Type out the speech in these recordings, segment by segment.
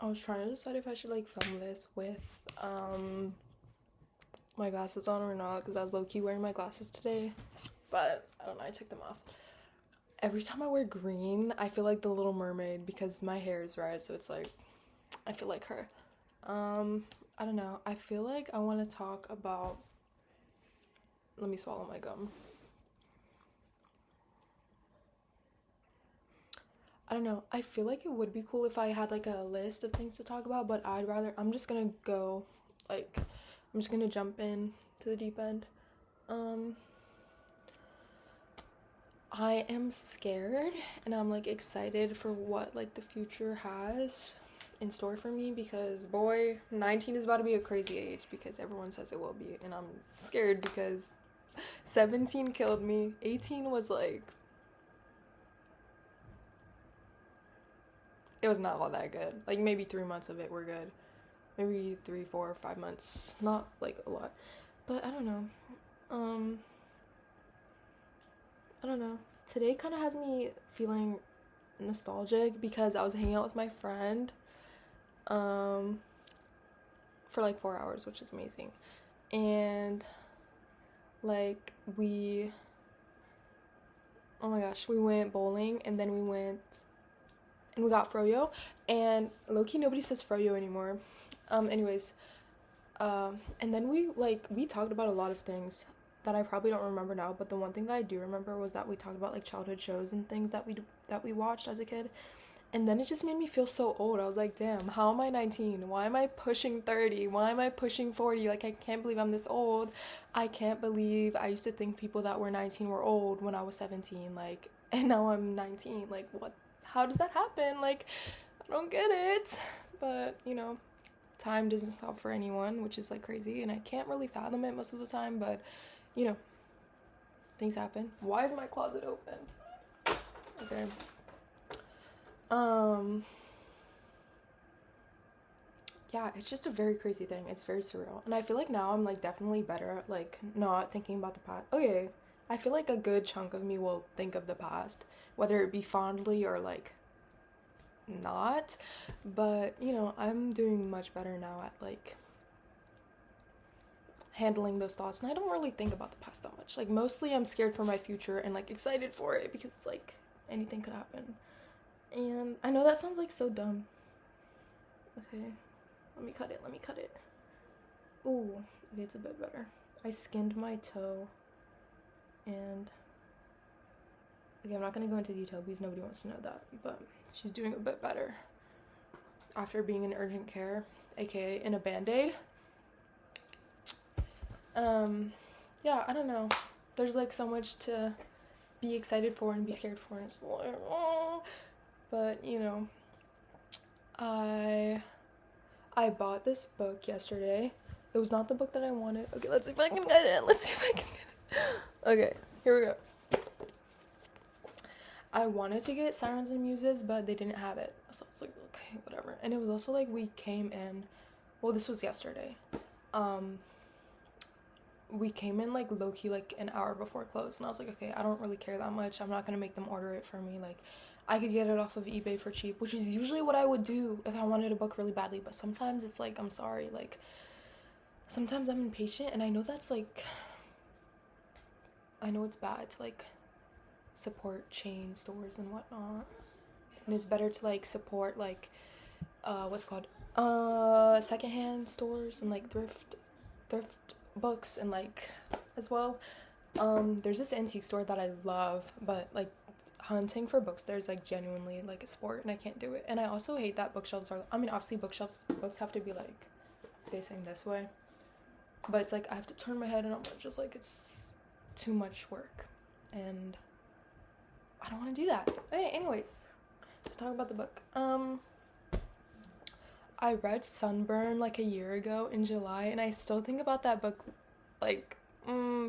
I was trying to decide if I should like film this with my glasses on or not because I was low-key wearing my glasses today, but I don't know, I took them off. Every time I wear green, I feel like the Little Mermaid because my hair is red, so it's like I feel like her. I don't know. I feel like I want to talk about. Let me swallow my gum. I don't know. I feel like it would be cool if I had like a list of things to talk about, but I'm just gonna go, like, I'm just gonna jump in to the deep end. Um, I am scared and I'm like excited for what like the future has in store for me because boy, 19 is about to be a crazy age because everyone says it will be, and I'm scared because 17 killed me. 18 was like, it was not all that good. Like maybe 3 months of it were good. Maybe 3, 4, 5 months. Not like a lot. But I don't know. Um, I don't know. Today kind of has me feeling nostalgic because I was hanging out with my friend um for like 4 hours, which is amazing. And like oh my gosh, we went bowling and then we went and we got froyo, and low-key nobody says froyo anymore. Anyways, and then we talked about a lot of things that I probably don't remember now, but the one thing that I do remember was that we talked about like childhood shows and things that we watched as a kid. And then it just made me feel so old. I was like, damn, how am I 19? Why am I pushing 30? Why am I pushing 40? Like, I can't believe I'm this old. I can't believe I used to think people that were 19 were old when I was 17. Like, and now I'm 19. Like, what? How does that happen? Like, I don't get it. But, time doesn't stop for anyone, which is like crazy. And I can't really fathom it most of the time. But, you know, things happen. Why is my closet open? Okay. Yeah, it's just a very crazy thing. It's very surreal. And I feel like now I'm like definitely better at like not thinking about the past. Okay. I feel like a good chunk of me will think of the past, whether it be fondly or like not. But, I'm doing much better now at like handling those thoughts. And I don't really think about the past that much. Like mostly I'm scared for my future and like excited for it because like anything could happen. And I know that sounds like so dumb. Okay. Let me cut it. Ooh, okay, it's a bit better. I skinned my toe, and okay, I'm not gonna go into detail because nobody wants to know that, but she's doing a bit better after being in urgent care, aka in a band-aid. Yeah, I don't know. There's like so much to be excited for and be scared for, and it's like, oh. But I bought this book yesterday. It was not the book that I wanted. Okay, let's see if I can get it. Okay, here we go. I wanted to get Sirens and Muses, but they didn't have it. So I was like, okay, whatever. And it was also like we came in, well, this was yesterday. We came in like low-key like an hour before close, and I was like, okay, I don't really care that much. I'm not gonna make them order it for me. Like, I could get it off of eBay for cheap, which is usually what I would do if I wanted a book really badly. But sometimes it's like, I'm sorry, like, sometimes I'm impatient, and I know that's like, I know it's bad to like support chain stores and whatnot, and it's better to like support like, what's it called, secondhand stores and like thrift books and like as well. There's this antique store that I love, but like hunting for books there's like genuinely like a sport, and I can't do it. And I also hate that bookshelves are, I mean, obviously books have to be like facing this way, but it's like I have to turn my head, and I'm just like, it's too much work and I don't want to do that. Okay, anyways, let's talk about the book. I read Sunburn like a year ago in July, and I still think about that book like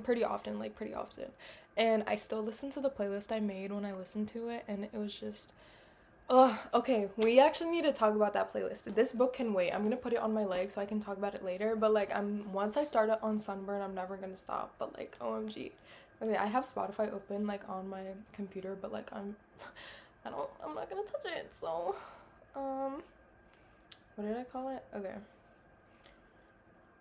pretty often. And I still listen to the playlist I made when I listened to it, and it was just, okay, we actually need to talk about that playlist. This book can wait. I'm gonna put it on my leg so I can talk about it later, but like, once I start it on Sunburn, I'm never gonna stop. But like, OMG. Okay, I have Spotify open like on my computer, but like I'm not gonna touch it. So what did I call it? Okay.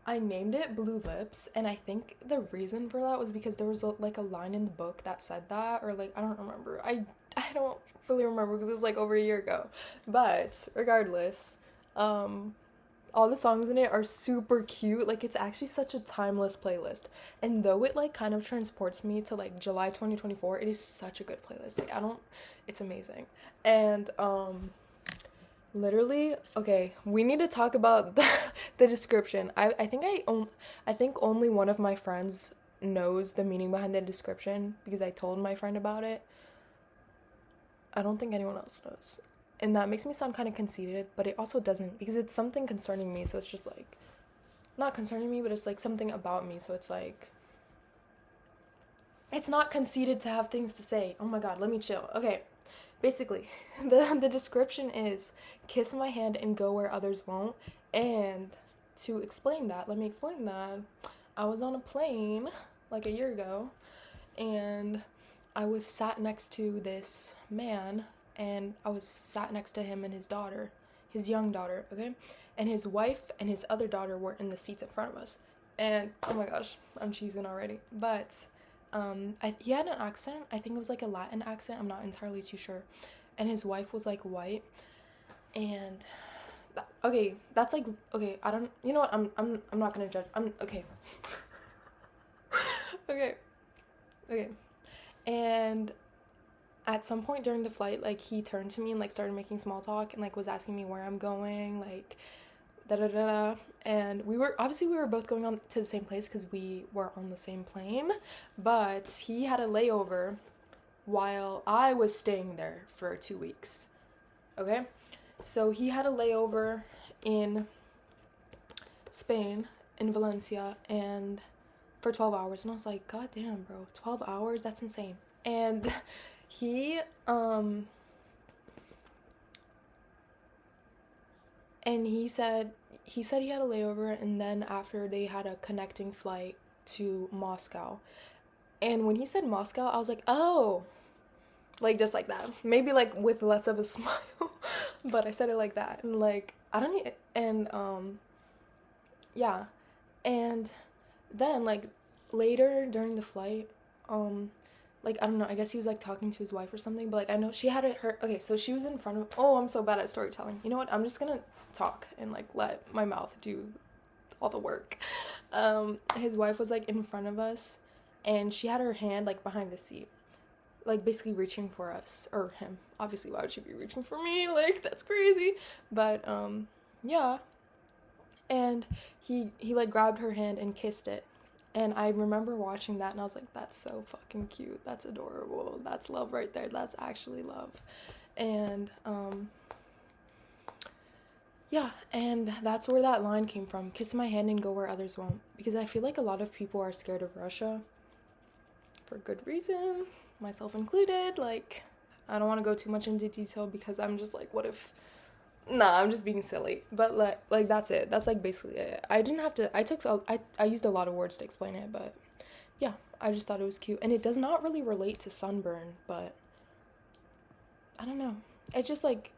I named it Blue Lips, and I think the reason for that was because there was like a line in the book that said that, or like I don't remember. I don't fully remember because it was like over a year ago. But regardless, all the songs in it are super cute. Like it's actually such a timeless playlist. And though it like kind of transports me to like July 2024, it is such a good playlist. Like I don't it's amazing. And literally, okay, we need to talk about the description. I think only one of my friends knows the meaning behind the description because I told my friend about it. I don't think anyone else knows. And that makes me sound kind of conceited, but it also doesn't because it's something concerning me, so it's just like not concerning me, but it's like something about me, so it's like it's not conceited to have things to say. Oh my god, let me chill. Okay. Basically, the description is kiss my hand and go where others won't. And to explain that, let me explain that. I was on a plane like a year ago, and I was sat next to this man, and I was sat next to him and his daughter, his young daughter, okay? And his wife and his other daughter were in the seats in front of us. And oh my gosh, I'm cheesing already. But he had an accent. I think it was like a Latin accent. I'm not entirely too sure. And his wife was like white. And okay, that's like okay. I don't. You know what? I'm not gonna judge. I'm okay. Okay, okay. And at some point during the flight, like he turned to me and like started making small talk and like was asking me where I'm going, like da da da da. And we were both going on to the same place because we were on the same plane, but he had a layover while I was staying there for 2 weeks. Okay, so he had a layover in Spain, in Valencia, and for 12 hours, and I was like, god damn, bro, 12 hours, that's insane. And he and he said he had a layover, and then after they had a connecting flight to Moscow. And when he said Moscow, I was like, oh, like just like that. Maybe like with less of a smile, but I said it like that. And like, I don't need, and yeah. And then like later during the flight, like I don't know, I guess he was like talking to his wife or something, but like I know she had her okay, so she was in front of, oh, I'm so bad at storytelling. You know what? I'm just gonna talk and like let my mouth do all the work. His wife was like in front of us, and she had her hand like behind the seat, like basically reaching for us or him. Obviously, why would she be reaching for me? Like that's crazy. But yeah. And he like grabbed her hand and kissed it. And I remember watching that and I was like, that's so fucking cute. That's adorable. That's love right there. That's actually love. And yeah, and that's where that line came from. Kiss my hand and go where others won't. Because I feel like a lot of people are scared of Russia. For good reason. Myself included. Like, I don't want to go too much into detail because I'm just like, what if... Nah, I'm just being silly. But like that's it. That's like basically it. I didn't have to... I used a lot of words to explain it, but... Yeah, I just thought it was cute. And it does not really relate to sunburn, but... I don't know. It's just like...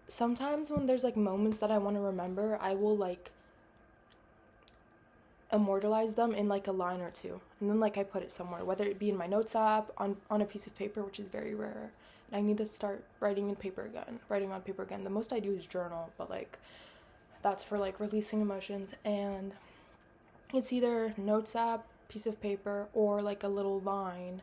Sometimes when there's like moments that I want to remember, I will like immortalize them in like a line or two, and then like I put it somewhere, whether it be in my notes app, on a piece of paper, which is very rare, and I need to start writing on paper again. The most I do is journal, but like that's for like releasing emotions, and it's either notes app, piece of paper, or like a little line,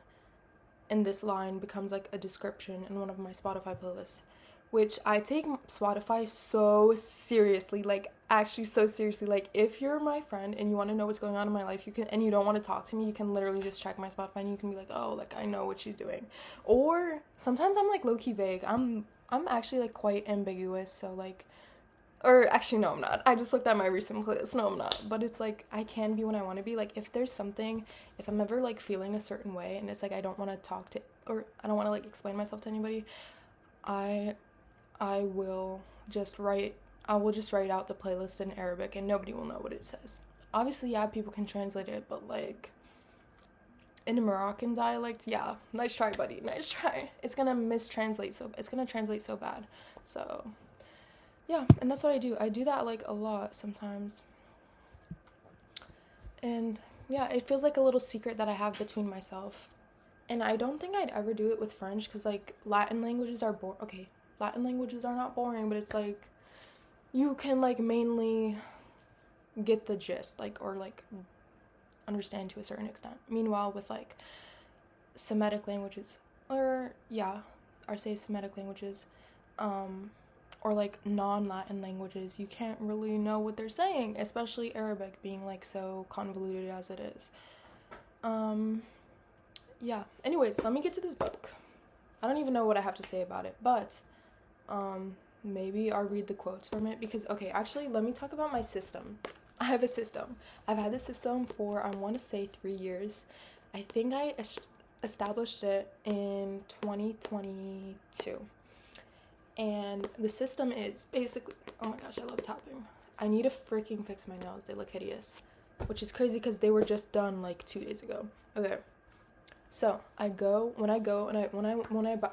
and this line becomes like a description in one of my Spotify playlists, which I take Spotify so seriously, like actually so seriously. Like if you're my friend and you want to know what's going on in my life, you can, and you don't want to talk to me, you can literally just check my Spotify and you can be like, oh, like I know what she's doing. Or sometimes I'm like low-key vague. I'm actually like quite ambiguous, so like, or actually no, I'm not. I just looked at my recent playlist. No, I'm not. But it's like I can be when I want to be. Like if there's something, if I'm ever like feeling a certain way and it's like I don't want to talk to, or I don't want to like explain myself to anybody, I will just write out the playlist in Arabic and nobody will know what it says. Obviously, yeah, people can translate it, but like in a Moroccan dialect, yeah, nice try, buddy, nice try. It's gonna translate so bad. So, yeah, and that's what I do. I do that like a lot sometimes. And yeah, it feels like a little secret that I have between myself. And I don't think I'd ever do it with French because like Latin languages are boring. Okay, Latin languages are not boring, but it's like you can like mainly get the gist, like, or like understand to a certain extent. Meanwhile, with like Semitic languages, or yeah, or say Semitic languages, or like non-Latin languages, you can't really know what they're saying, especially Arabic being like so convoluted as it is. Yeah. Anyways, let me get to this book. I don't even know what I have to say about it, but maybe I'll read the quotes from it because okay, actually, let me talk about my system. I have a system. I've had this system for I want to say 3 years. I think I established it in 2022. And the system is basically, oh my gosh, I love tapping. I need to freaking fix my nails. They look hideous, which is crazy because they were just done like 2 days ago. Okay. So, when I buy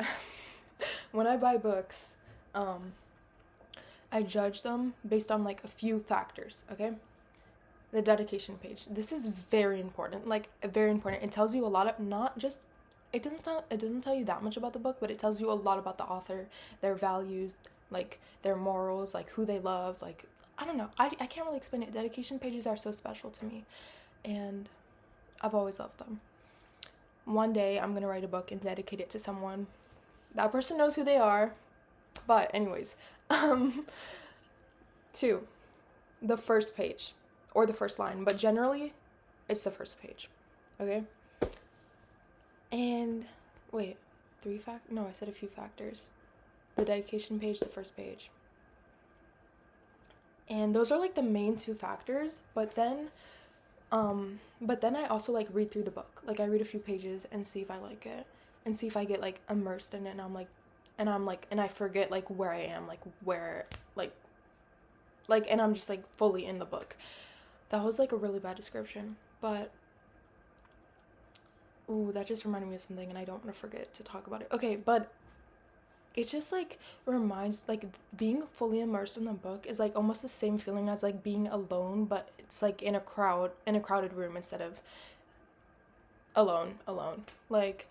when I buy books, I judge them based on like a few factors, okay? The dedication page. This is very important. Like very important. It tells you a lot of not just it doesn't tell you that much about the book, but it tells you a lot about the author, their values, like their morals, like who they love, like I don't know. I can't really explain it. Dedication pages are so special to me, and I've always loved them. One day I'm going to write a book and dedicate it to someone. That person knows who they are. But anyways, 2, the first page or the first line, but generally it's the first page. Okay? And wait, 3 no, I said a few factors. The dedication page, the first page. And those are like the main 2 factors, but then I also like read through the book. Like I read a few pages and see if I like it and see if I get like immersed in it and and I forget like where I am, like where and I'm just like fully in the book. That was like a really bad description, but ooh, that just reminded me of something and I don't want to forget to talk about it. Okay, but it just like reminds like being fully immersed in the book is like almost the same feeling as like being alone, but it's like in a crowded room instead of alone. Like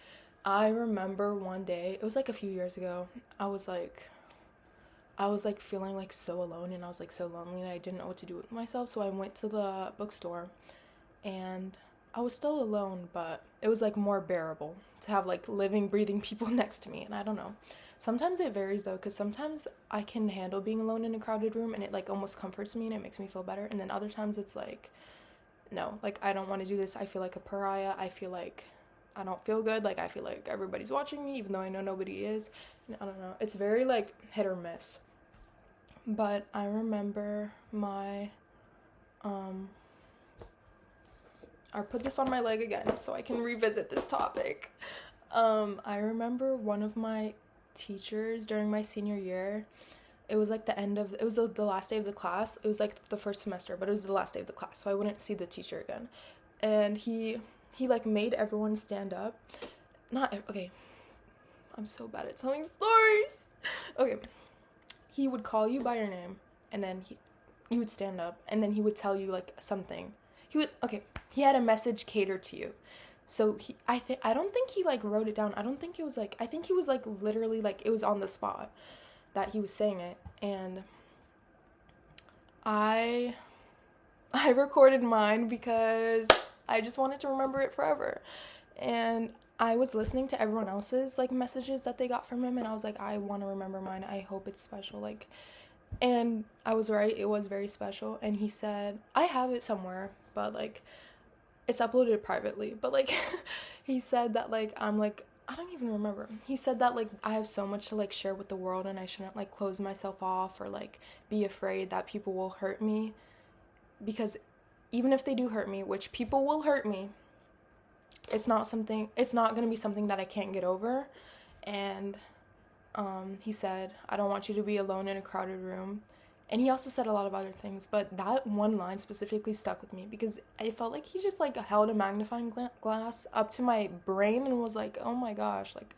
I remember one day, it was like a few years ago, I was like feeling like so alone and I was like so lonely and I didn't know what to do with myself, so I went to the bookstore and I was still alone, but it was like more bearable to have like living, breathing people next to me. And I don't know. Sometimes it varies though, because sometimes I can handle being alone in a crowded room and it like almost comforts me and it makes me feel better. And then other times it's like, no, like I don't want to do this. I feel like a pariah. I feel like I don't feel good. Like I feel like everybody's watching me, even though I know nobody is. And I don't know. It's very like hit or miss. But I remember I'll put this on my leg again so I can revisit this topic. I remember one of my teachers during my senior year, it was like the last day of the class. It was like the first semester, but it was the last day of the class, so I wouldn't see the teacher again. And he like made everyone stand up. Okay, I'm so bad at telling stories. Okay, he would call you by your name, and then you would stand up, and then he would tell you like something. He had a message catered to you. So I don't think he like wrote it down. I think he was like literally like it was on the spot that he was saying it. And I recorded mine because I just wanted to remember it forever. And I was listening to everyone else's like messages that they got from him and I was like, I want to remember mine. I hope it's special. Like, and I was right, it was very special. And he said, I have it somewhere, but like it's uploaded privately, but like he said that like I'm like I don't even remember. He said that like I have so much to like share with the world and I shouldn't like close myself off or like be afraid that people will hurt me, because even if they do hurt me, which people will hurt me, it's not going to be something that I can't get over. And he said, I don't want you to be alone in a crowded room. And he also said a lot of other things, but that one line specifically stuck with me because I felt like he just like held a magnifying glass up to my brain and was like, oh my gosh, like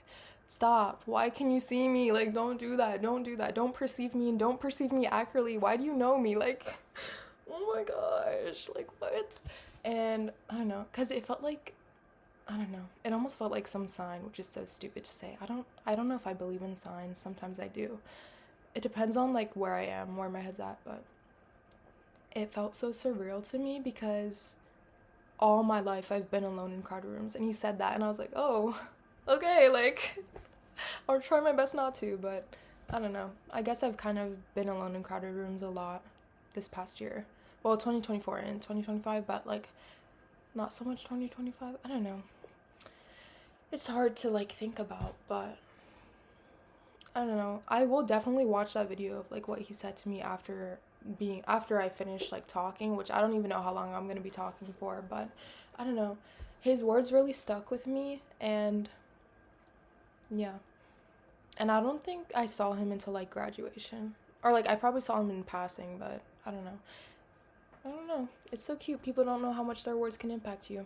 Stop. Why can you see me? Like, don't do that. Don't do that. Don't perceive me and don't perceive me accurately. Why do you know me? Like, oh my gosh. Like, what? And I don't know, because it felt like, I don't know. It almost felt like some sign, which is so stupid to say. I don't know if I believe in signs. Sometimes I do. It depends on like where I am, where my head's at, but it felt so surreal to me because all my life I've been alone in crowded rooms, and he said that and I was like, "Oh, okay, like I'll try my best not to," but I don't know. I guess I've kind of been alone in crowded rooms a lot this past year. Well, 2024 and 2025, but like not so much 2025. I don't know. It's hard to like think about, but I don't know. I will definitely watch that video of like what he said to me after I finish like talking, which I don't even know how long I'm going to be talking for, but I don't know. His words really stuck with me, and yeah. And I don't think I saw him until like graduation. Or like I probably saw him in passing, but I don't know. I don't know. It's so cute. People don't know how much their words can impact you.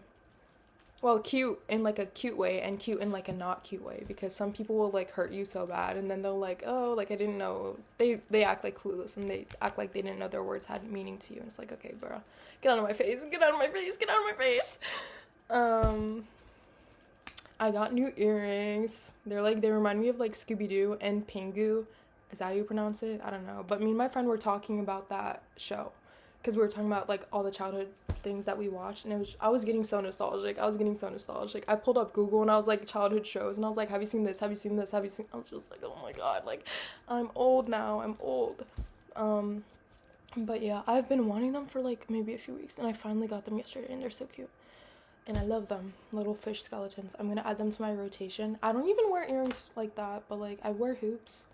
Well, cute in like a cute way and cute in like a not cute way, because some people will like hurt you so bad and then they'll like, oh, like I didn't know. They act like clueless and they act like they didn't know their words had meaning to you, and it's like, okay, bro, get out of my face, get out of my face, get out of my face. I got new earrings. They remind me of like Scooby-Doo and Pingu. Is that how you pronounce it? I don't know. But me and my friend were talking about that show because we were talking about like all the childhood things that we watched, and I was getting so nostalgic. I pulled up Google and I was like, childhood shows, and I was like, have you seen this? Have you seen this? Have you seen? I was just like, oh my god, like I'm old now. I'm old. But yeah, I've been wanting them for like maybe a few weeks, and I finally got them yesterday, and they're so cute. And I love them. Little fish skeletons. I'm gonna add them to my rotation. I don't even wear earrings like that, but like I wear hoops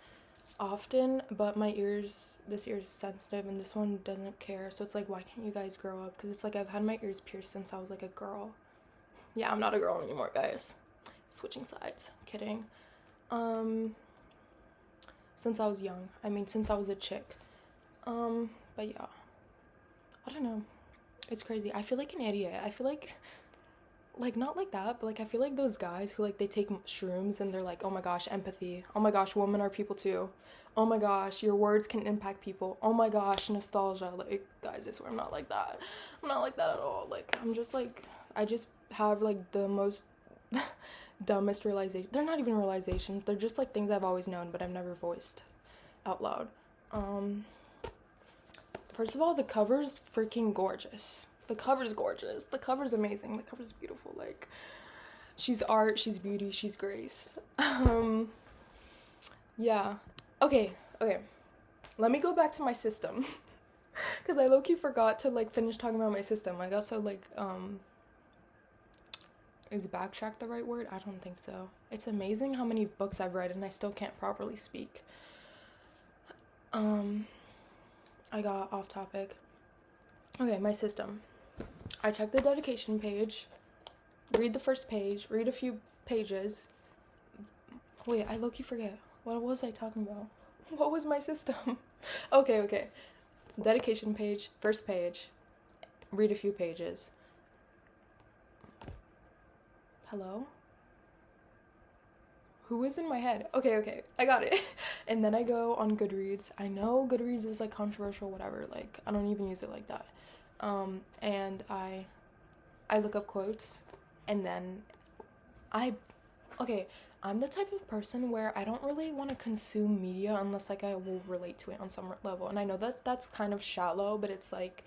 often, but this ear is sensitive and this one doesn't care, so it's like, why can't you guys grow up? Because it's like I've had my ears pierced since I was like a girl. Yeah, I'm not a girl anymore, guys. Switching sides. Kidding. Since I was young. Since I was a chick. But yeah. I don't know. It's crazy. I feel like an idiot. I feel like not like that, but like I feel like those guys who like they take shrooms and they're like, oh my gosh, empathy, oh my gosh, women are people too, oh my gosh, your words can impact people, oh my gosh, nostalgia. Like, guys, I swear I'm not like that. I'm not like that at all. Like, I'm just like, I just have like the most dumbest realization. They're not even realizations, they're just like things I've always known but I've never voiced out loud. First of all, the cover's freaking gorgeous. The cover's gorgeous. The cover's amazing. The cover's beautiful. Like, she's art, she's beauty, she's grace. Yeah. Okay. Let me go back to my system. Because I low-key forgot to, like, finish talking about my system. I got so, like, is backtrack the right word? I don't think so. It's amazing how many books I've read and I still can't properly speak. I got off topic. Okay, my system. I check the dedication page, read the first page, read a few pages. Wait, I low-key forget. What was I talking about? What was my system? Okay. Dedication page, first page, read a few pages. Hello? Who is in my head? Okay, I got it. And then I go on Goodreads. I know Goodreads is like controversial, whatever. Like, I don't even use it like that. And I look up quotes, and then I'm the type of person where I don't really want to consume media unless like I will relate to it on some level. And I know that that's kind of shallow, but it's like,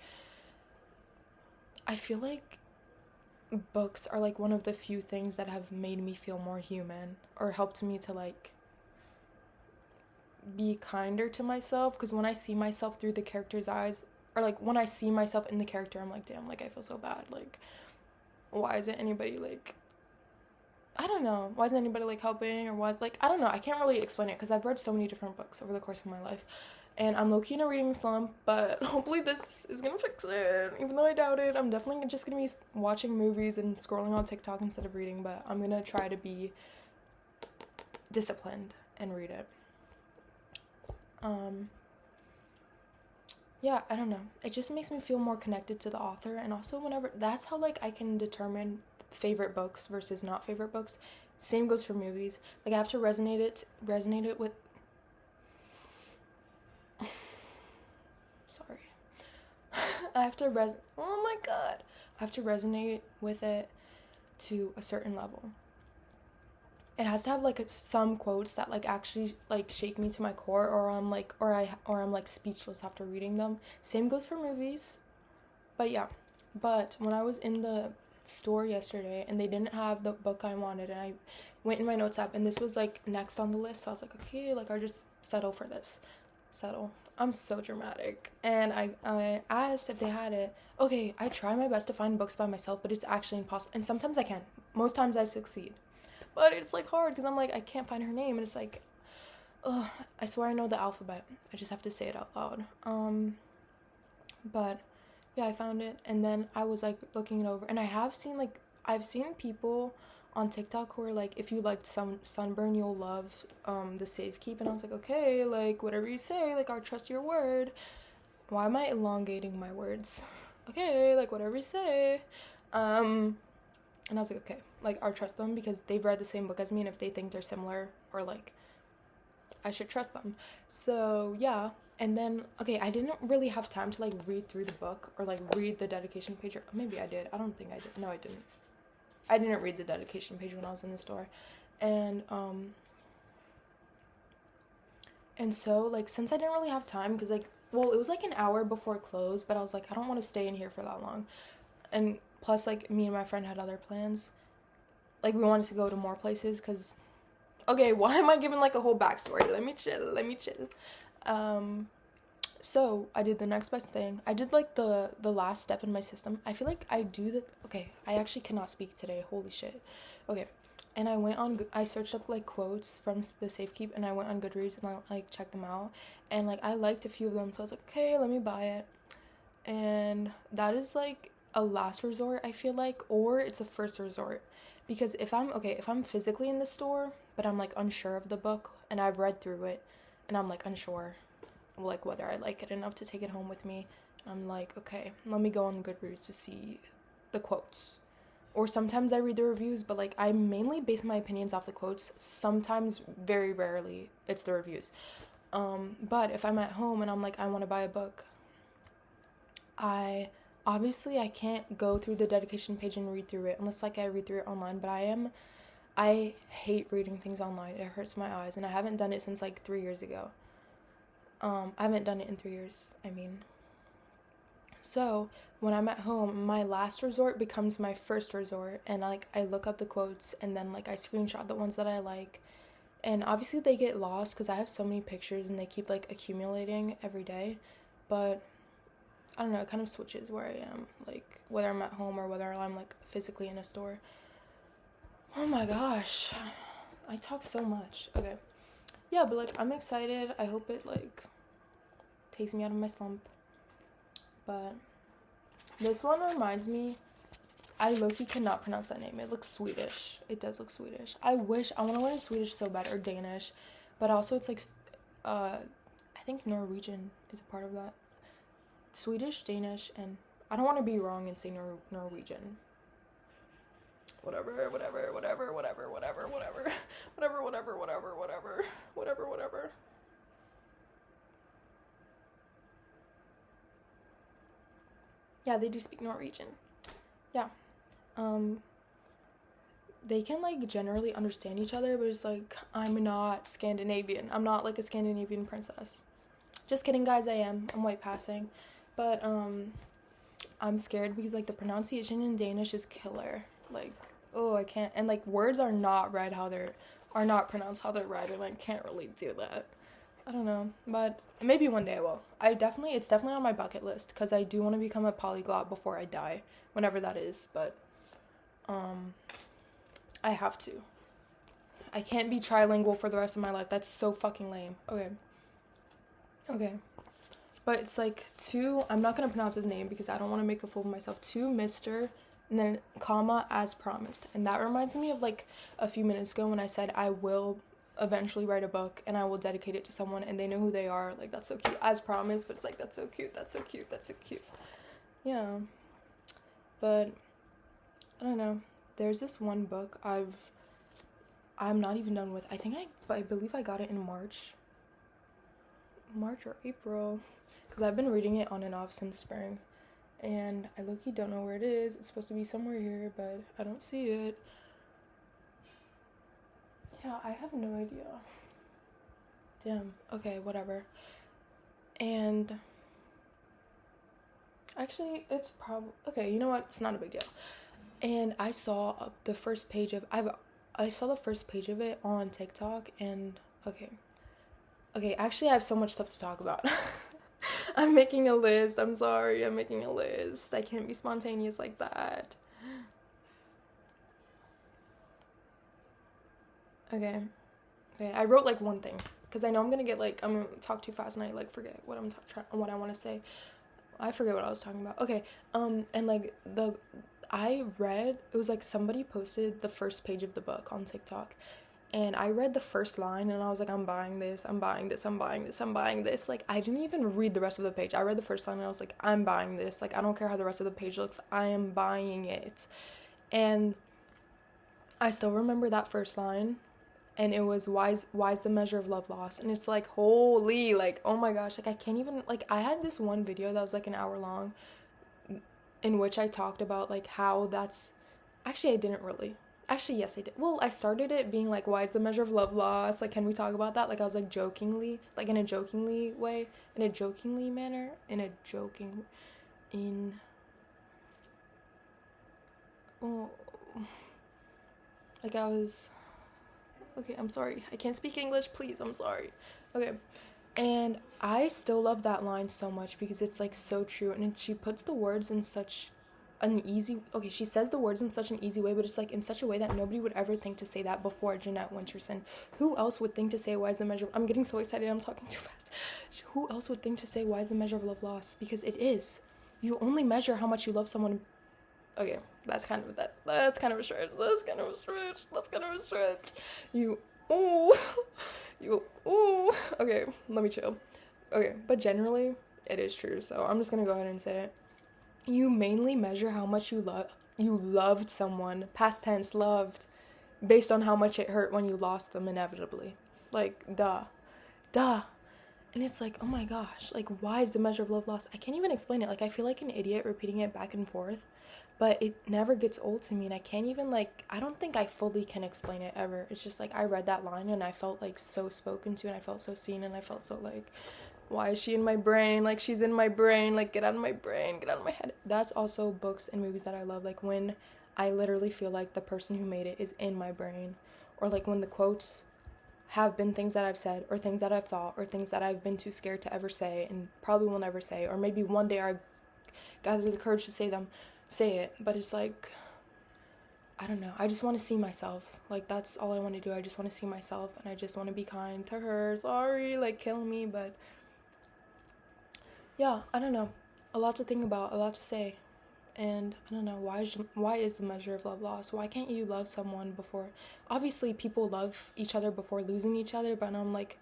I feel like books are like one of the few things that have made me feel more human, or helped me to like be kinder to myself, because when I see myself through the character's eyes, or like when I see myself in the character, I'm like, damn, like I feel so bad. Like, why isn't anybody like, I don't know, why isn't anybody like helping, or why, like, I don't know, I can't really explain it because I've read so many different books over the course of my life, and I'm low-key in a reading slump, but hopefully this is gonna fix it. Even though I doubt it, I'm definitely just gonna be watching movies and scrolling on TikTok instead of reading, but I'm gonna try to be disciplined and read it. Yeah, I don't know. It just makes me feel more connected to the author, and also that's how like I can determine favorite books versus not favorite books. Same goes for movies. Like I have to resonate it with. Sorry. Oh my god. I have to resonate with it to a certain level. It has to have like some quotes that like actually like shake me to my core, or I'm like speechless after reading them. Same goes for movies. But yeah. But when I was in the store yesterday and they didn't have the book I wanted, and I went in my notes app and this was like next on the list, so I was like, okay, like I'll just settle for this. Settle. I'm so dramatic. And I asked if they had it. Okay, I try my best to find books by myself, but it's actually impossible. And sometimes I can. Most times I succeed. But it's like hard because I'm like, I can't find her name, and it's like, ugh, I swear I know the alphabet. I just have to say it out loud. But yeah, I found it, and then I was like looking it over, and I've seen people on TikTok who are like, if you liked Sunburn, you'll love the Safe Keep, and I was like, okay, like whatever you say, like I'll trust your word. Why am I elongating my words? Okay, like whatever you say. And I was like, okay, like I'll trust them because they've read the same book as me, and if they think they're similar, or like I should trust them. So yeah. And then okay, I didn't really have time to like read through the book or like read the dedication page, or maybe I did. I don't think I did. No, I didn't read the dedication page when I was in the store. And so like since I didn't really have time, because like, well, it was like an hour before close, but I was like, I don't want to stay in here for that long. And plus, like, me and my friend had other plans. Like, we wanted to go to more places, because... Okay, why am I giving, like, a whole backstory? Let me chill. So, I did the next best thing. I did, like, the last step in my system. I feel like I do the... Okay, I actually cannot speak today. Holy shit. Okay, and I searched up, like, quotes from the Safekeep, and I went on Goodreads, and I, like, checked them out. And, like, I liked a few of them, so I was like, okay, let me buy it. And that is, like... a last resort, I feel like, or it's a first resort, because if I'm physically in the store but I'm like unsure of the book and I've read through it and I'm like unsure like whether I like it enough to take it home with me, I'm like, okay, let me go on Goodreads to see the quotes, or sometimes I read the reviews, but like I mainly base my opinions off the quotes. Sometimes, very rarely, it's the reviews. But if I'm at home and I'm like, I want to buy a book, Obviously, I can't go through the dedication page and read through it unless, like, I read through it online, but I hate reading things online. It hurts my eyes, and I haven't done it since, like, 3 years ago. I haven't done it in 3 years, I mean. So, when I'm at home, my last resort becomes my first resort, and, like, I look up the quotes, and then, like, I screenshot the ones that I like, and obviously they get lost because I have so many pictures, and they keep, like, accumulating every day, but... I don't know, it kind of switches where I am, like, whether I'm at home or whether I'm, like, physically in a store. Oh my gosh, I talk so much. Okay, yeah, but, like, I'm excited. I hope it, like, takes me out of my slump. But this one reminds me, I low-key cannot pronounce that name. It looks Swedish. It does look Swedish. I want to learn Swedish so bad, or Danish, but also it's, like, I think Norwegian is a part of that. Swedish, Danish, and I don't want to be wrong and say Norwegian. Whatever. Yeah, they do speak Norwegian. Yeah. They can, like, generally understand each other, but it's like, I'm not Scandinavian. I'm not, like, a Scandinavian princess. Just kidding, guys, I am. I'm white passing. But, I'm scared because, like, the pronunciation in Danish is killer. Like, oh, I can't. And, like, words are not pronounced how they're read, and I can't really do that. I don't know. But maybe one day I will. It's definitely on my bucket list, because I do want to become a polyglot before I die, whenever that is. But, I have to. I can't be trilingual for the rest of my life. That's so fucking lame. Okay. But it's like I'm not going to pronounce his name because I don't want to make a fool of myself, to Mr. and then comma, as promised. And that reminds me of, like, a few minutes ago when I said I will eventually write a book and I will dedicate it to someone and they know who they are. Like, that's so cute. As promised, but it's like, that's so cute. Yeah. But, I don't know. There's this one book I'm not even done with. I believe I got it in March or April, because I've been reading it on and off since spring, and I low-key don't know where it is. It's supposed to be somewhere here, but I don't see it. Yeah, I have no idea. Damn. Okay, whatever. And actually, it's probably okay. You know what? It's not a big deal. And I saw the first page of I saw the first page of it on TikTok, and okay. Actually, I have so much stuff to talk about. I'm making a list. I'm sorry. I'm making a list. I can't be spontaneous like that. Okay. Okay. I wrote like one thing because I know I'm gonna get like I'm gonna talk too fast and I like forget what what I want to say. I forget what I was talking about. Okay. And like I read, it was like somebody posted the first page of the book on TikTok, and I read the first line and I was like, I'm buying this, I'm buying this, I'm buying this, I'm buying this. Like, I didn't even read the rest of the page. I read the first line and I was like, I'm buying this. Like, I don't care how the rest of the page looks, I am buying it. And I still remember that first line, and it was why's the measure of love lost. And it's like, holy, like, oh my gosh, like I can't even, like, I had this one video that was like an hour long in which I talked about like how that's actually I didn't really. Actually, yes, I did. Well, I started it being like, why is the measure of love lost? Like, can we talk about that? Like, I was like jokingly, like in a jokingly way, in a jokingly manner, in, oh, like I was, okay, I'm sorry. I can't speak English, please, I'm sorry. Okay, and I still love that line so much because it's like so true, and she puts the words in such an easy, okay, she says the words in such an easy way, but it's like in such a way that nobody would ever think to say that before Jeanette Winterson. Who else would think to say why is the measure, I'm getting so excited, I'm talking too fast. Who else would think to say why is the measure of love lost? Because it is. You only measure how much you love someone. Okay, that's kind of a stretch. You, ooh, okay, let me chill. Okay, but generally, it is true, so I'm just gonna go ahead and say it. You mainly measure how much you loved someone, past tense, loved, based on how much it hurt when you lost them inevitably. Like, duh. And it's like, oh my gosh, like, why is the measure of love lost? I can't even explain it. Like, I feel like an idiot repeating it back and forth, but it never gets old to me, and I can't even, like, I don't think I fully can explain it ever. It's just, like, I read that line, and I felt, like, so spoken to, and I felt so seen, and I felt so, like, why is she in my brain? Like, she's in my brain. Like, get out of my brain. Get out of my head. That's also books and movies that I love. Like, when I literally feel like the person who made it is in my brain. Or, like, when the quotes have been things that I've said, or things that I've thought, or things that I've been too scared to ever say and probably will never say. Or maybe one day I gather the courage to say it. But it's like, I don't know. I just want to see myself. Like, that's all I want to do. I just want to see myself, and I just want to be kind to her. Sorry, like, kill me, but yeah, I don't know. A lot to think about, a lot to say. And I don't know, why is the measure of love lost? Why can't you love someone before? Obviously, people love each other before losing each other, but I'm like,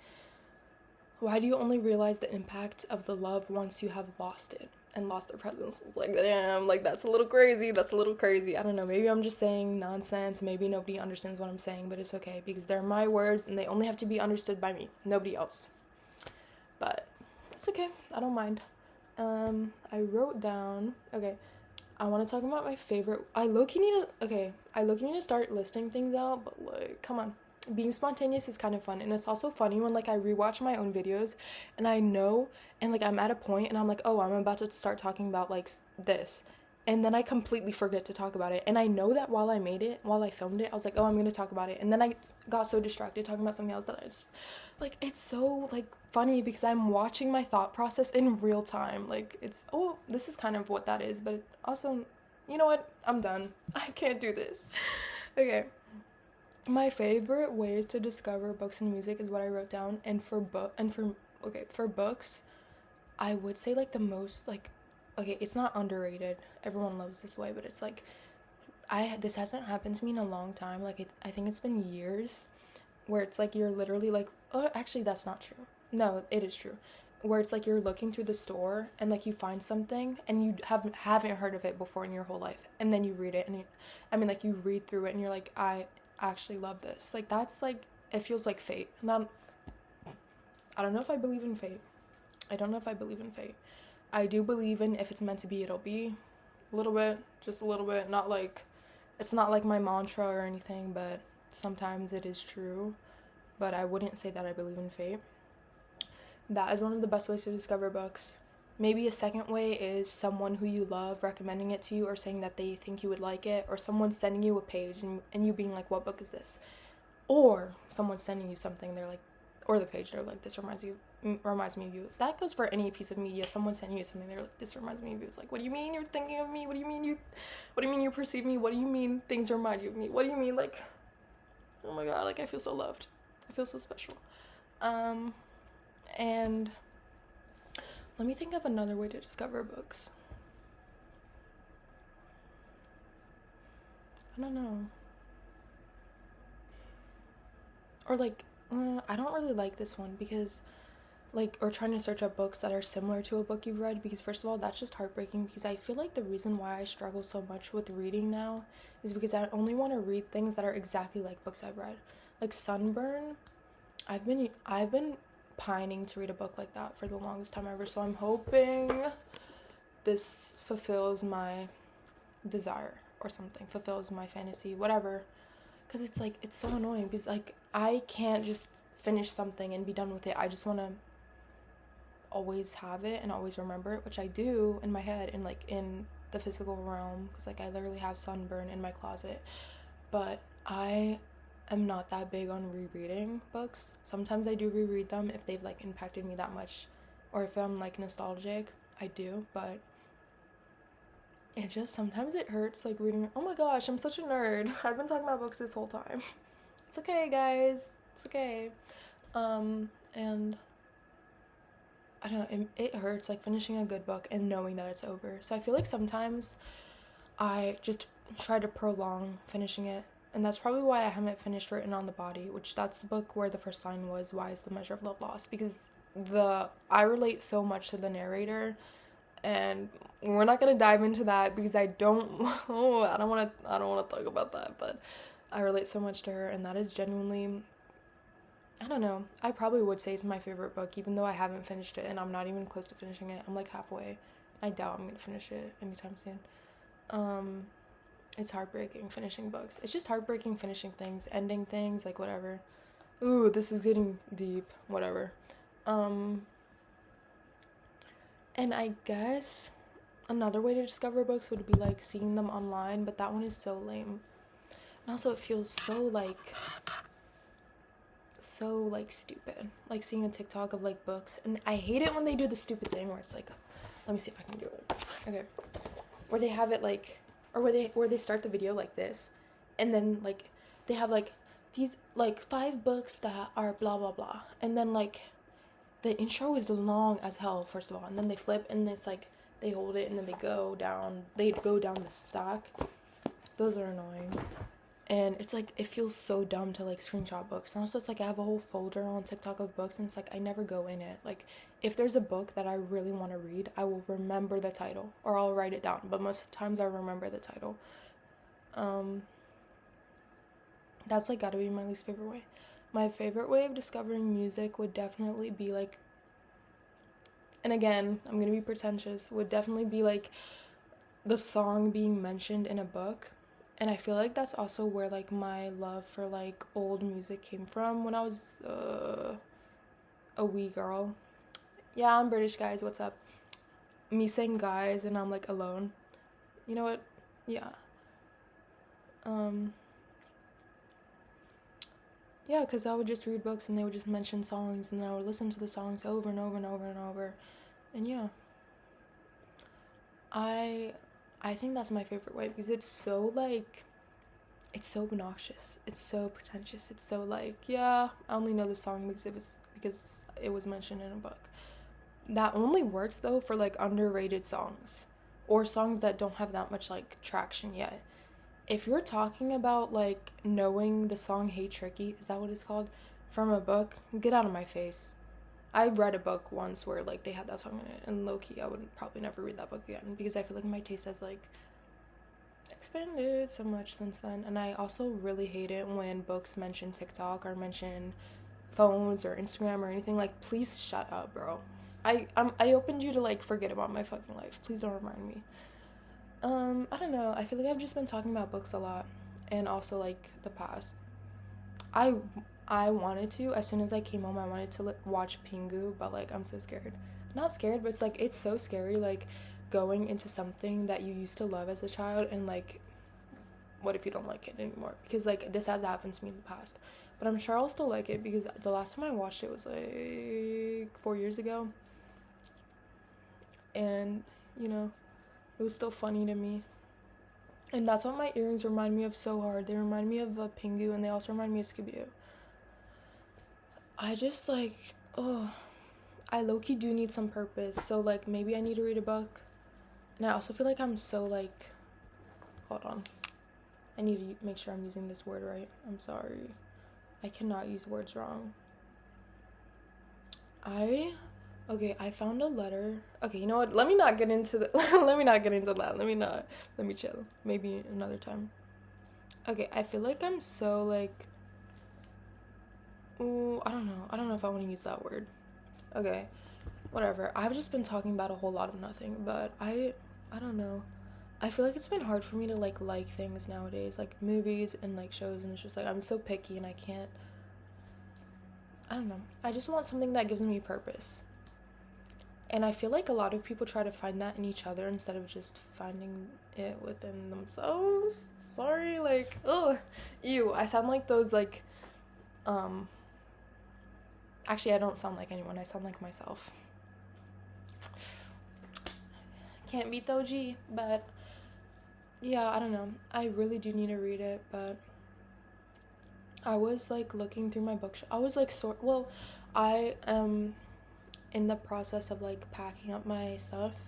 why do you only realize the impact of the love once you have lost it and lost their presence? It's like, damn, like, that's a little crazy. I don't know, maybe I'm just saying nonsense. Maybe nobody understands what I'm saying, but it's okay because they're my words and they only have to be understood by me, nobody else. But it's okay, I don't mind. I wrote down, okay, I want to talk about my favorite, I low-key need to start listing things out, but like, come on, being spontaneous is kind of fun, and it's also funny when like I rewatch my own videos, and I know, and like I'm at a point, and I'm like, oh, I'm about to start talking about like this, and then I completely forget to talk about it, and I know that while I filmed it, I was like, oh, I'm gonna talk about it, and then I got so distracted talking about something else that I just, like, it's so, like, funny because I'm watching my thought process in real time, like, it's, oh, this is kind of what that is, but also, you know what, I'm done, I can't do this. Okay, my favorite ways to discover books and music is what I wrote down, and for books, I would say, like, the most, like, okay, it's not underrated. Everyone loves this way, but it's like, this hasn't happened to me in a long time. Like, I think it's been years, where it's like you're literally like, oh, actually, that's not true. No, it is true. Where it's like you're looking through the store and like you find something and you haven't heard of it before in your whole life, and then you read it and you read through it and you're like, I actually love this. Like, that's like, it feels like fate. And I don't know if I believe in fate. I don't know if I believe in fate. I do believe in if it's meant to be, it'll be. A little bit, just a little bit. Not like, it's not like my mantra or anything, but sometimes it is true. But I wouldn't say that I believe in fate. That is one of the best ways to discover books. Maybe a second way is someone who you love recommending it to you or saying that they think you would like it, or someone sending you a page and you being like, what book is this? Or someone sending you something, they're like, or the page, they're like, this reminds me of you. That goes for any piece of media. Someone sending you something, they're like, this reminds me of you. It's like, what do you mean you're thinking of me? What do you mean you perceive me? What do you mean things remind you of me? What do you mean, like, oh my god, like, I feel so loved. I feel so special. And let me think of another way to discover books. I don't know. Or like, I don't really like this one because, like, or trying to search up books that are similar to a book you've read, because first of all, that's just heartbreaking, because I feel like the reason why I struggle so much with reading now is because I only want to read things that are exactly like books I've read. Like Sunburn, I've been pining to read a book like that for the longest time ever, so I'm hoping this fulfills my desire or something, fulfills my fantasy, whatever. Because it's like, it's so annoying because, like, I can't just finish something and be done with it. I just want to always have it and always remember it, which I do in my head and, like, in the physical realm, because, like, I literally have Sunburn in my closet. But I am not that big on rereading books. Sometimes I do reread them if they've, like, impacted me that much, or if I'm, like, nostalgic. I do, but it just, sometimes it hurts, like, reading. Oh my gosh, I'm such a nerd. I've been talking about books this whole time. It's okay, guys. It's okay. And I don't know, it hurts, like, finishing a good book and knowing that it's over. So I feel like sometimes I just try to prolong finishing it. And that's probably why I haven't finished Written on the Body, which that's the book where the first line was, why is the measure of love lost? Because I relate so much to the narrator, and we're not gonna dive into that because I don't want to talk about that, but I relate so much to her, and that is genuinely, I don't know, I probably would say it's my favorite book, even though I haven't finished it and I'm not even close to finishing it. I'm like halfway. I doubt I'm gonna finish it anytime soon. It's heartbreaking finishing books. It's just heartbreaking finishing things, ending things, like, whatever. Ooh, this is getting deep. Whatever. And I guess another way to discover books would be, like, seeing them online, but that one is so lame. And also it feels so, like, stupid. Like, seeing a TikTok of, like, books. And I hate it when they do the stupid thing where it's like, let me see if I can do it. Okay. Where they have it, like, or where they start the video like this, and then, like, they have, like, these, like, 5 books that are blah, blah, blah. And then, like, the intro is long as hell, first of all, and then they flip, and it's like they hold it, and then they go down the stack. Those are annoying, and it's like, it feels so dumb to, like, screenshot books. And also, it's like I have a whole folder on TikTok of books, and it's like I never go in it. Like, if there's a book that I really want to read, I will remember the title, or I'll write it down, but most of the times I remember the title. That's, like, gotta be my least favorite way. My favorite way of discovering music would definitely be, like, and again, I'm gonna be pretentious, would definitely be, like, the song being mentioned in a book. And I feel like that's also where, like, my love for, like, old music came from when I was a wee girl. Yeah, I'm British, guys, what's up? Me saying guys and I'm, like, alone. You know what? Yeah. Yeah, because I would just read books and they would just mention songs, and I would listen to the songs over and over and over and over. And yeah. I think that's my favorite way, because it's so, like, it's so obnoxious. It's so pretentious. It's so, like, yeah, I only know the song because it was mentioned in a book. That only works, though, for, like, underrated songs, or songs that don't have that much, like, traction yet. If you're talking about, like, knowing the song Hey Tricky, is that what it's called, from a book, get out of my face. I read a book once where, like, they had that song in it, and low-key, I would probably never read that book again, because I feel like my taste has, like, expanded so much since then. And I also really hate it when books mention TikTok or mention phones or Instagram or anything. Like, please shut up, bro. I opened you to like forget about my fucking life. Please don't remind me. I don't know. I feel like I've just been talking about books a lot, and also like the past. I I wanted to, as soon as I came home, I wanted to watch Pingu, but like I'm so scared. Not scared, but it's like it's so scary, like going into something that you used to love as a child, and like what if you don't like it anymore? Because like this has happened to me in the past, but I'm sure I'll still like it because the last time I watched it was like 4 years ago, and you know it was still funny to me. And that's what my earrings remind me of so hard. They remind me of Pingu, and they also remind me of Scooby Doo. I just like, oh, I low-key do need some purpose. So like maybe I need to read a book. And I also feel like I'm so like, hold on. I need to make sure I'm using this word right. I'm sorry. I cannot use words wrong. Okay, I found a letter. Okay, you know what? Let me not get into the let me not get into that. Let me chill. Maybe another time. Okay, I feel like I'm so like, ooh, I don't know. I don't know if I want to use that word. Okay. Whatever. I've just been talking about a whole lot of nothing, but I don't know. I feel like it's been hard for me to like things nowadays, like movies and like shows, and it's just like I'm so picky and I can't. I don't know. I just want something that gives me purpose. And I feel like a lot of people try to find that in each other instead of just finding it within themselves. Sorry, like, ugh, ew. I sound like those like, actually I don't sound like anyone. I sound like myself. Can't beat the OG, but yeah, I don't know. I really do need to read it, but I was like looking through my bookshelf. I was like I am in the process of like packing up my stuff,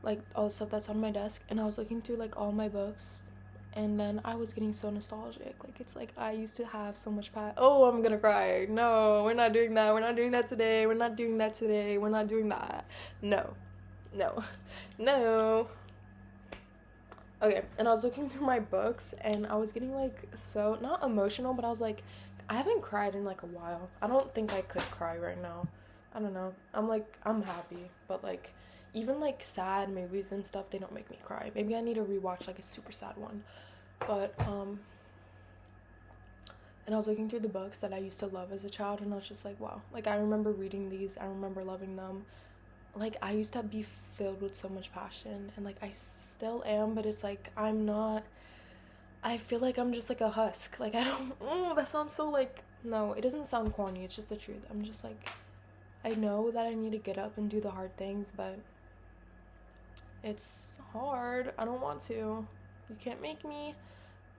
like all the stuff that's on my desk, and I was looking through like all my books, and then I was getting so nostalgic. Like it's like I used to have so much oh, I'm gonna cry. No, we're not doing that. We're not doing that today. We're not doing that today. We're not doing that. No. No. Okay, and I was looking through my books, and I was getting like so not emotional, but I was like, I haven't cried in like a while. I don't think I could cry right now. I don't know. I'm happy, but like even like sad movies and stuff, they don't make me cry. Maybe I need to rewatch like a super sad one. But and I was looking through the books that I used to love as a child, and I was just like, wow. Like I remember reading these. I remember loving them. Like I used to be filled with so much passion, and like I still am, but it's like I feel like I'm just like a husk. Like I don't that sounds so like, no, it doesn't sound corny, it's just the truth. I'm just like, I know that I need to get up and do the hard things, but it's hard. I don't want to. You can't make me.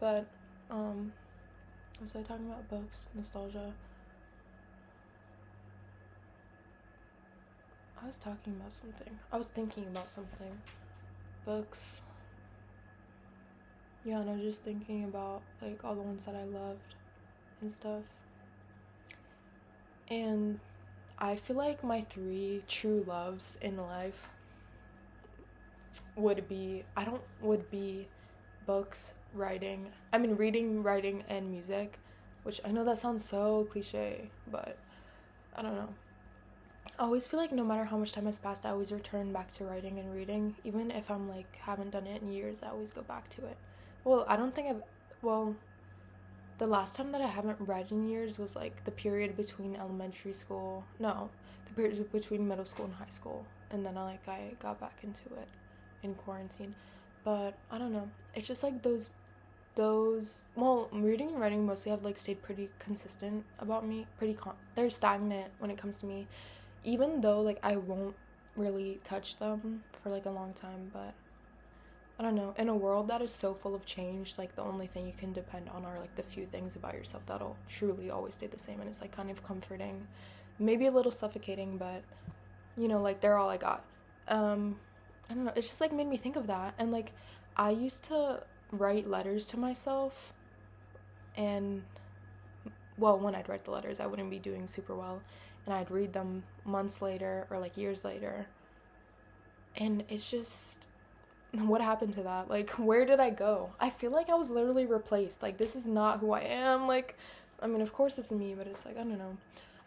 But was I talking about books, nostalgia? I was talking about something. I was thinking about something. Books. Yeah, and I was just thinking about like all the ones that I loved and stuff. And I feel like my 3 true loves in life would be books, reading, writing, and music, which I know that sounds so cliche, but I don't know. I always feel like no matter how much time has passed, I always return back to writing and reading. Even if I'm like haven't done it in years, I always go back to it. Well, I don't think the last time that I haven't read in years was like the period between the period between middle school and high school. And then I got back into it in quarantine. But I don't know. It's just like reading and writing mostly have like stayed pretty consistent about me. They're stagnant when it comes to me. Even though like I won't really touch them for like a long time, but I don't know. In a world that is so full of change, like the only thing you can depend on are like the few things about yourself that'll truly always stay the same, and it's like kind of comforting, maybe a little suffocating, but you know, like they're all I got. I don't know. It's just like made me think of that, and like I used to write letters to myself, and well, when I'd write the letters, I wouldn't be doing super well, and I'd read them months later or like years later, and it's just what happened to that? Like, where did I go? I feel like I was literally replaced. Like, this is not who I am. Like, I mean, of course it's me, but it's like, I don't know.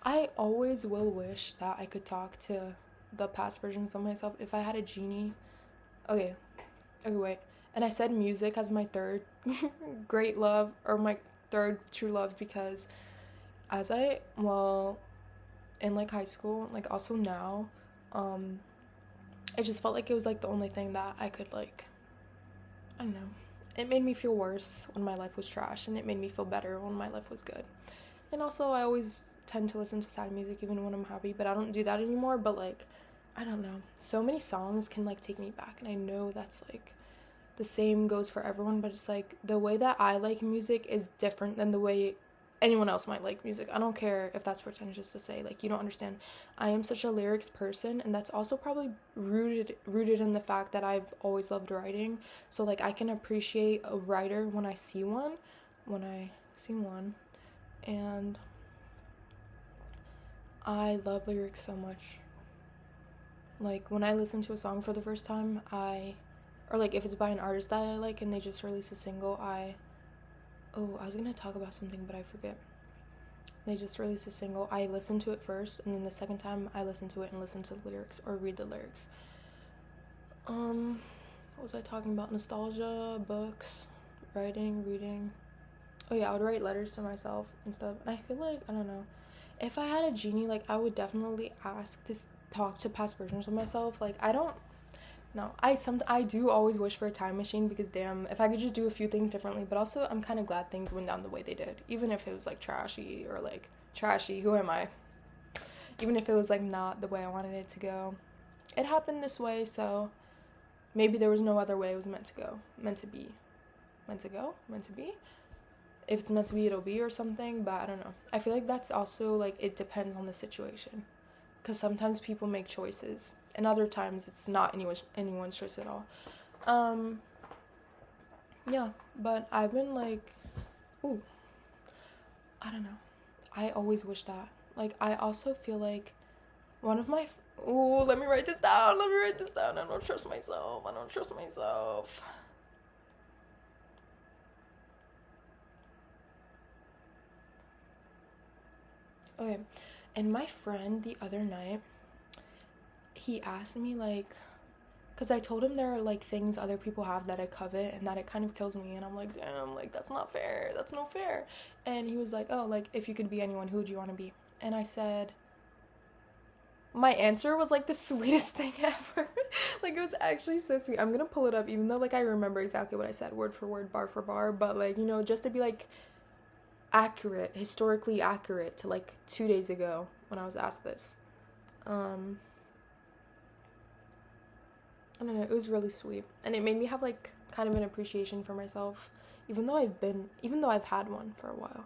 I always will wish that I could talk to the past versions of myself if I had a genie. Okay, okay, wait. And I said music as my third great love, or my third true love, because well, in like high school, like also now, um, I just felt like it was like the only thing that I could like, I don't know. It made me feel worse when my life was trash, and it made me feel better when my life was good. And also, I always tend to listen to sad music even when I'm happy, but I don't do that anymore. But like, I don't know. So many songs can like take me back, and I know that's like the same goes for everyone, but it's like the way that I like music is different than the way anyone else might like music. I don't care if that's pretentious to say, like, you don't understand. I am such a lyrics person, and that's also probably rooted in the fact that I've always loved writing. So like I can appreciate a writer when I see one, and I love lyrics so much. Like when I listen to a song for the first time, or like if it's by an artist that I like and they just release a single, I was gonna talk about something but I forget. They just released a single, I listen to it first, and then the second time I listen to it and listen to the lyrics or read the lyrics. What was I talking about? Nostalgia, books, writing, reading. Oh yeah, I would write letters to myself and stuff. And I feel like, I don't know, if I had a genie, like I would definitely ask to talk to past versions of myself. Like I do always wish for a time machine, because damn, if I could just do a few things differently. But also, I'm kind of glad things went down the way they did, even if it was like trashy, who am I, even if it was like not the way I wanted it to go. It happened this way, so maybe there was no other way. It was meant to go, meant to be, if it's meant to be, it'll be, or something. But I don't know, I feel like that's also like, it depends on the situation, because sometimes people make choices and other times it's not anyone's choice at all. Yeah, but I've been like, I don't know, I always wish that. Like, I also feel like one of my let me write this down. I don't trust myself. Okay, and my friend the other night, he asked me like, because I told him there are like things other people have that I covet and that it kind of kills me, and I'm like, damn, like that's not fair, that's no fair. And he was like, oh, like if you could be anyone, who would you want to be? And I said, my answer was like the sweetest thing ever. Like, it was actually so sweet. I'm gonna pull it up, even though like I remember exactly what I said word for word, bar for bar, but like, you know, just to be like historically accurate to like 2 days ago when I was asked this. I don't know, it was really sweet, and it made me have like kind of an appreciation for myself, even though I've had one for a while.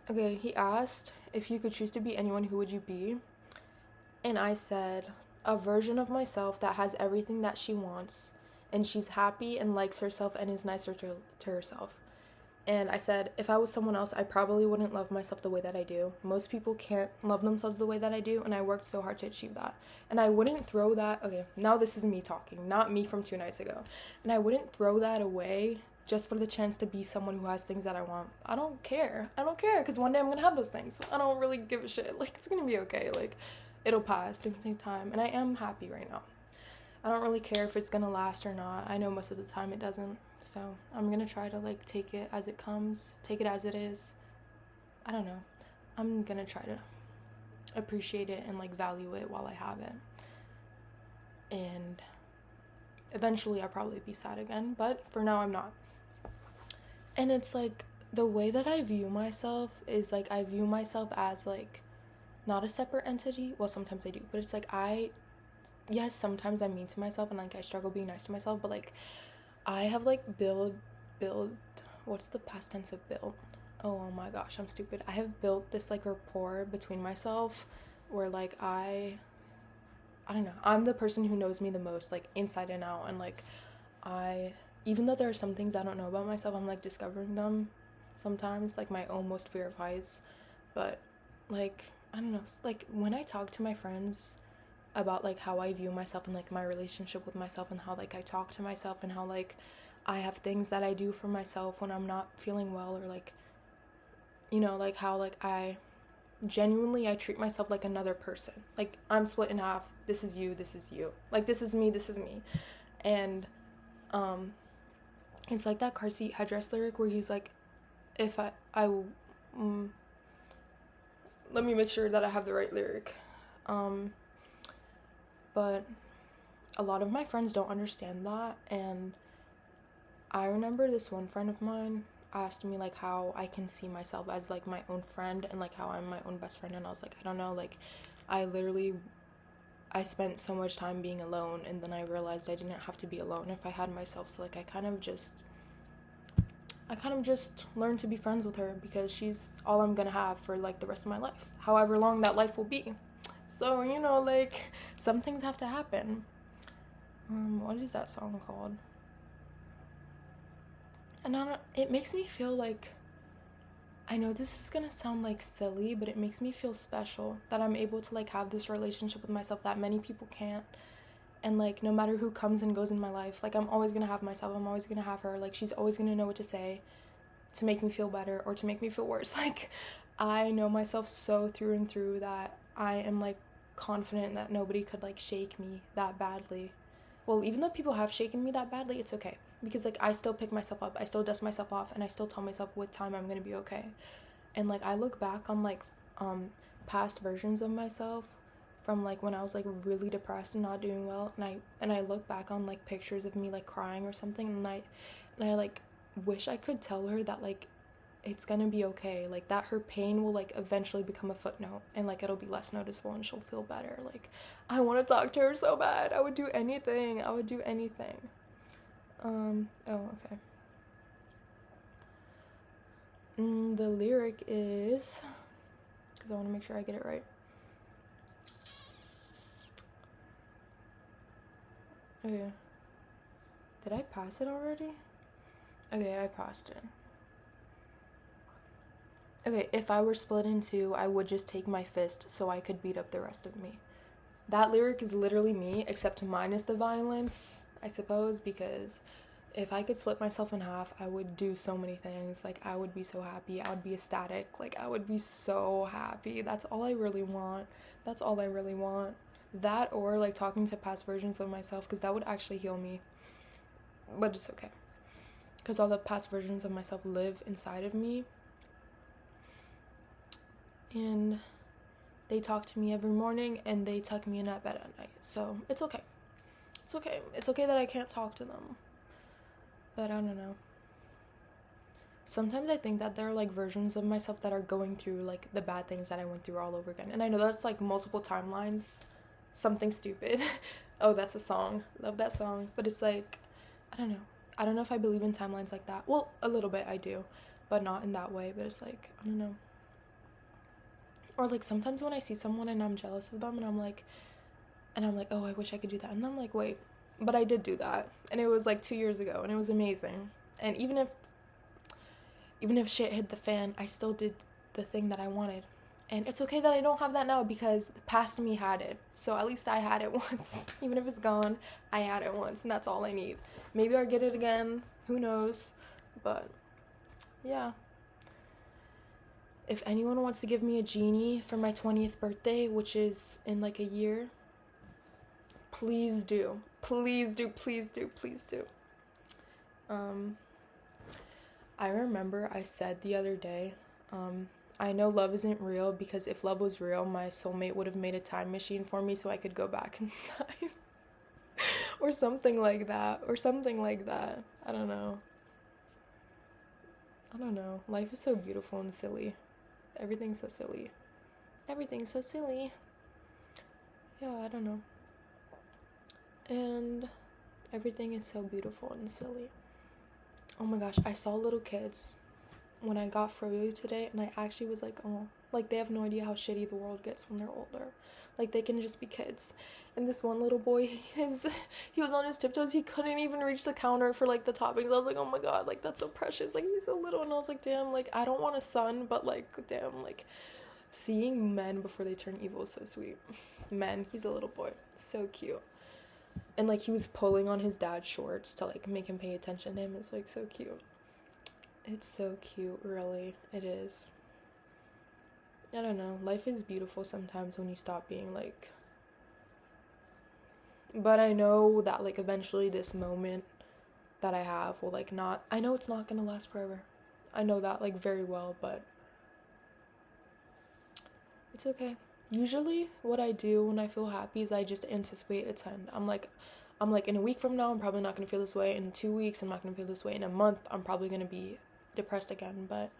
Okay, he asked, if you could choose to be anyone, who would you be? And I said, a version of myself that has everything that she wants, and she's happy and likes herself and is nicer to herself. And I said, if I was someone else, I probably wouldn't love myself the way that I do. Most people can't love themselves the way that I do, and I worked so hard to achieve that. And I wouldn't throw that, okay, now this is me talking, not me from 2 nights ago. And I wouldn't throw that away just for the chance to be someone who has things that I want. I don't care, because one day I'm gonna have those things. I don't really give a shit. Like, it's gonna be okay. Like, it'll pass, things take time, and I am happy right now. I don't really care if it's gonna last or not. I know most of the time it doesn't. So I'm gonna try to like take it as it comes, take it as it is. I don't know. I'm gonna try to appreciate it and like value it while I have it. And eventually I'll probably be sad again, but for now I'm not. And it's like, the way that I view myself is like, I view myself as like not a separate entity. Well, sometimes I do, but it's like, yes, sometimes I'm mean to myself and like I struggle being nice to myself, but like I have like build what's the past tense of build? Oh my gosh, I'm stupid. I have built this like rapport between myself where like I don't know, I'm the person who knows me the most, like inside and out, and like even though there are some things I don't know about myself, I'm like discovering them sometimes, like my almost fear of heights. But like I don't know, like when I talk to my friends about like how I view myself and like my relationship with myself and how like I talk to myself and how like I have things that I do for myself when I'm not feeling well, or like, you know, like how like I genuinely I treat myself like another person. Like I'm split in half. This is you, this is you. Like this is me, this is me. And it's like that car seat headrest lyric where he's like, if mm, let me make sure that I have the right lyric. But a lot of my friends don't understand that, and I remember this one friend of mine asked me like how I can see myself as like my own friend and like how I'm my own best friend, and I was like, I don't know, like I spent so much time being alone, and then I realized I didn't have to be alone if I had myself. So like I kind of just learned to be friends with her because she's all I'm gonna have for like the rest of my life, however long that life will be. So, you know, like some things have to happen. What is that song called? And it makes me feel like, I know this is gonna sound like silly, but it makes me feel special that I'm able to like have this relationship with myself that many people can't. And like no matter who comes and goes in my life, like I'm always gonna have myself, I'm always gonna have her, like she's always gonna know what to say to make me feel better or to make me feel worse. Like I know myself so through and through that I am like confident that nobody could like shake me that badly. Well, even though people have shaken me that badly, it's okay, because like I still pick myself up, I still dust myself off, and I still tell myself with time I'm gonna be okay. And like I look back on like past versions of myself from like when I was like really depressed and not doing well, and I look back on like pictures of me like crying or something, and I like wish I could tell her that like it's gonna be okay, like that her pain will like eventually become a footnote and like it'll be less noticeable and she'll feel better. Like I want to talk to her so bad. I would do anything. Oh, okay. The lyric is, because I want to make sure I get it right. Okay, did I pass it already? Okay, I passed it. Okay, if I were split in two, I would just take my fist so I could beat up the rest of me. That lyric is literally me, except minus the violence, I suppose, because if I could split myself in half, I would do so many things. Like, I would be so happy. I would be ecstatic. Like, I would be so happy. That's all I really want. That's all I really want. That or, like, talking to past versions of myself, because that would actually heal me. But it's okay. Because all the past versions of myself live inside of me. And they talk to me every morning, and they tuck me in at bed at night. So, it's okay. It's okay. It's okay that I can't talk to them. But I don't know. Sometimes I think that there are like versions of myself that are going through like the bad things that I went through all over again. And I know that's like multiple timelines. Something stupid. Oh, that's a song. Love that song. But it's like, I don't know. I don't know if I believe in timelines like that. Well, a little bit I do, but not in that way. But it's like, I don't know. Or like sometimes when I see someone and I'm jealous of them and I'm like, oh, I wish I could do that. And I'm like, wait, but I did do that, and it was like 2 years ago, and it was amazing. And even if shit hit the fan, I still did the thing that I wanted. And it's okay that I don't have that now, because past me had it. So at least I had it once. Even if it's gone, I had it once, and that's all I need. Maybe I'll get it again, who knows. But yeah, if anyone wants to give me a genie for my 20th birthday, which is in like a year, please do. Please do. I remember I said the other day, I know love isn't real, because if love was real, my soulmate would have made a time machine for me so I could go back in time. Or something like that. I don't know. Life is so beautiful and silly. Everything's so silly. Yeah, I don't know. And everything is so beautiful and silly. Oh my gosh, I saw little kids when I got froyo today, and I actually was like, oh, like they have no idea how shitty the world gets when they're older. Like they can just be kids. And this one little boy, he was on his tiptoes, he couldn't even reach the counter for like the toppings. I was like, oh my god, like that's so precious, like he's so little. And I was like, damn, like I don't want a son, but like damn, like Seeing men before they turn evil is so sweet. Men, he's a little boy. So cute. And like he was pulling on his dad's shorts to like make him pay attention to him. It's like so cute. It's so cute, really. It is. I don't know. Life is beautiful sometimes when you stop being like. But I know that like eventually this moment that I have will like not. I know it's not gonna last forever. I know that like very well, but it's okay. Usually what I do when I feel happy is I just anticipate its end. I'm like in a week from now I'm probably not gonna feel this way. In 2 weeks I'm not gonna feel this way. In a month I'm probably gonna be depressed again. But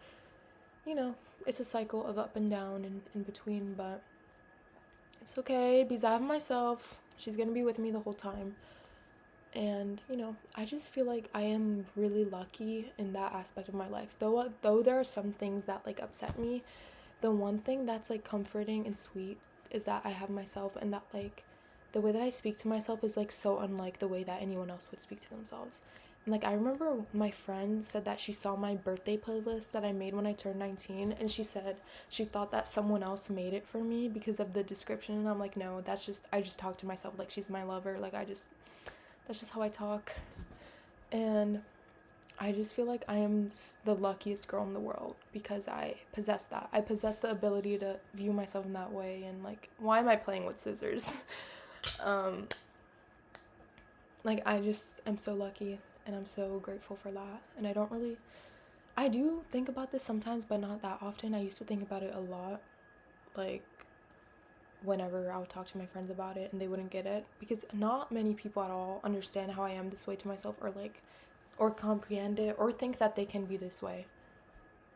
you know, it's a cycle of up and down and in between, but it's okay because I have myself. She's gonna be with me the whole time. And you know, I just feel like I am really lucky in that aspect of my life. Though there are some things that like upset me, the one thing that's like comforting and sweet is that I have myself, and that like the way that I speak to myself is like so unlike the way that anyone else would speak to themselves. And like I remember my friend said that she saw my birthday playlist that I made when I turned 19, and she said she thought that someone else made it for me because of the description. And I'm like, no, that's just, I just talk to myself like she's my lover. Like that's just how I talk. And I just feel like I am the luckiest girl in the world because I possess that. I possess the ability to view myself in that way. And like, why am I playing with scissors? Like I just am so lucky and I'm so grateful for that. And I do think about this sometimes, but not that often. I used to think about it a lot, like whenever I would talk to my friends about it and they wouldn't get it, because not many people at all understand how I am this way to myself, or comprehend it, or think that they can be this way.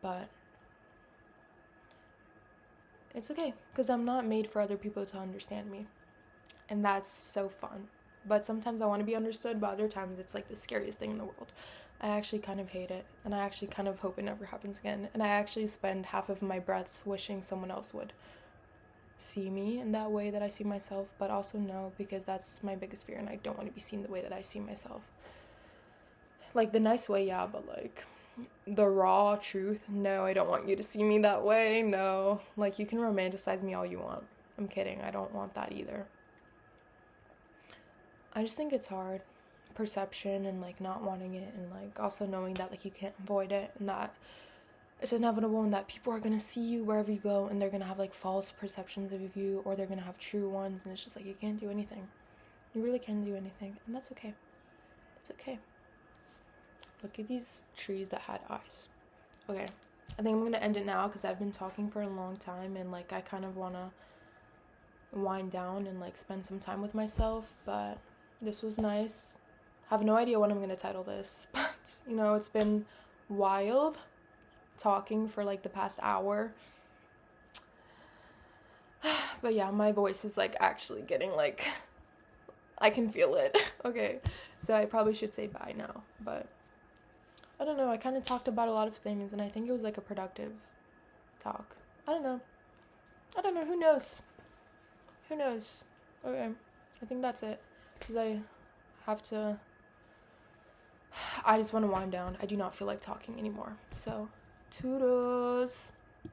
But it's okay, because I'm not made for other people to understand me. And that's so fun. But sometimes I want to be understood, but other times it's like the scariest thing in the world. I actually kind of hate it, and I actually kind of hope it never happens again. And I actually spend half of my breaths wishing someone else would see me in that way that I see myself, but also no, because that's my biggest fear, and I don't want to be seen the way that I see myself. Like the nice way, yeah, but like the raw truth, no, I don't want you to see me that way. No, like you can romanticize me all you want. I'm kidding, I don't want that either. I just think it's hard, perception, and like not wanting it, and like also knowing that like you can't avoid it, and that it's inevitable, and that people are gonna see you wherever you go, and they're gonna have like false perceptions of you, or they're gonna have true ones, and it's just like you can't do anything. You really can't do anything, and that's okay. It's okay. Look at these trees that had eyes. Okay, I think I'm gonna end it now because I've been talking for a long time, and like I kind of wanna wind down and like spend some time with myself, but this was nice. I have no idea what I'm gonna title this, but you know, it's been wild talking for like the past hour. But yeah, my voice is like actually getting like, I can feel it. Okay, so I probably should say bye now, but I don't know, I kind of talked about a lot of things, and I think it was like a productive talk. I don't know, who knows? Okay, I think that's it, because I just want to wind down. I do not feel like talking anymore, so toodles.